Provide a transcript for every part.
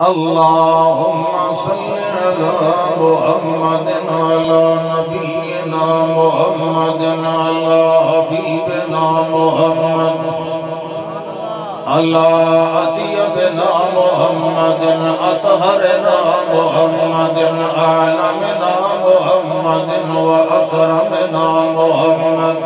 अल्लाहुम्मा सल्लि अला मुहम्मदिन अला नबियिना मुहम्मदिन अला हबीबिना मुहम्मद अला अतियबिना मुहम्मदिन अतहरना मुहम्मदिन आलमिना मुहम्मदिन व अकरमना मुहम्मद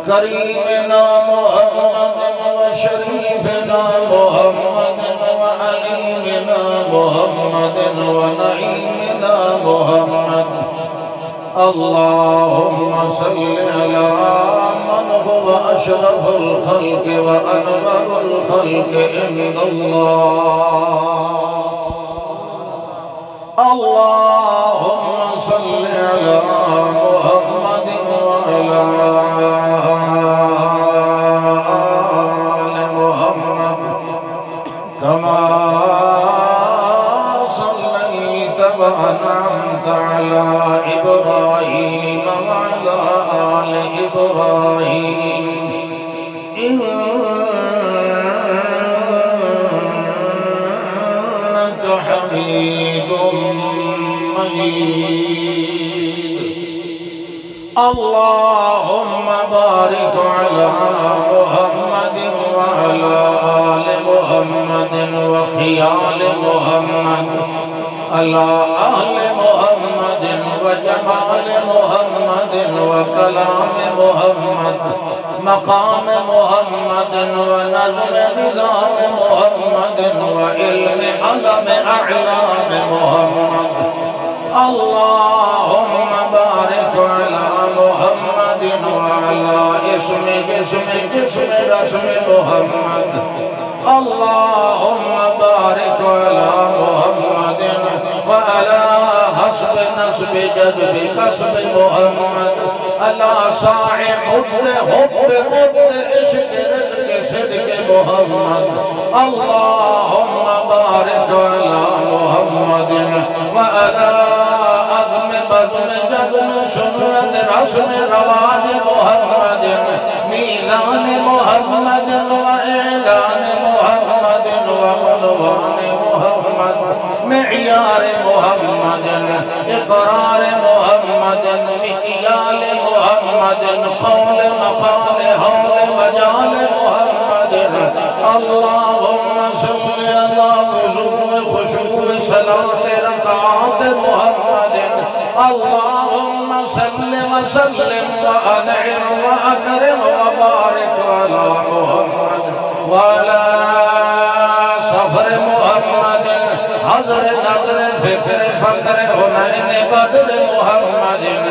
करीमना मुहम्मदिन व शरीफना मुहम्मदिन व अलीमिना मुहम्मदिन व नईमिना मुहम्मद अल्लाहुम्मा सल्लि अला मन हुवा अशरफुल खल्क़ व अनवरुल खल्क़ इंदल्लाह अल्लाहुम्मा सल्लि अला मुहम्मदिन व अला आलि मुहम्मद कमा सल्लैता व अनअमता अला इब्राहीम व अला आलि इब्राहीम इन्नका हमीदुम अल्लाहुम्मा बारिक अला मुहम्मदिन व अला आलि मुहम्मदिन व खियाल मुहम्मद अला आलि मुहम्मदिन व जमाल मुहम्मदिन व कलाम मुहम्मद मकाम मुहम्मदिन व नज़्म निज़ाम मुहम्मदिन व इल्म अलम अअलाम मुहम्मद अल्लाहुम्मा बारिक अला मुहम्मदिन व अला इस्मि जिस्मि रस्मि मुहम्मद अल्लाहुम्मा बारिक अला मुहम्मदिन व अला हस्ब नस्ब जज्ब कसब मुहम्मद अला साए हुब्ब इश्क सिद्क मुहम्मद अल्लाहुम्मा बारिक अला मुहम्मदिन व अला सुन्नत रस्म रवाज मुहम्मदिन मीज़ान मुहम्मदिन व ऐलान मुहम्मदिन व उन्वान मुहम्मद मियार मुहम्मदिन इक़रार मुहम्मदिन मिक्याल मुहम्मदिन कौल मकाल हौल मजाल मुहम्मदिन अल्लाहुम्मा सल्लि अला वुज़ूह खुशू सलात रकात मुहम्मदिन अल्लाहुम्मा सल्लि व सल्लिम व अनइम व अकरिम व बारिक अला मुहम्मद व अला सफर मुहम्मदिन हज़र नज़र फ़िक्र फ़क्र हुनैन बद्र मुहम्मदिन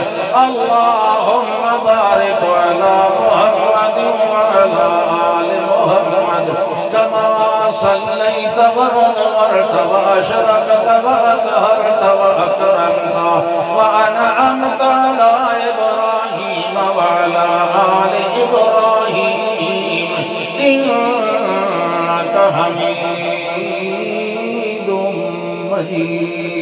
अल्लाहुम्मा बारिक अला मुहम्मदिन व अला आलि मुहम्मद कमा सल्लैता व अनवरता व अशरकता व अतहरता व अकरमता व अनअमता अला इब्राहीम व अला आलि इब्राहीम इन्नका हमीदुम मजीद।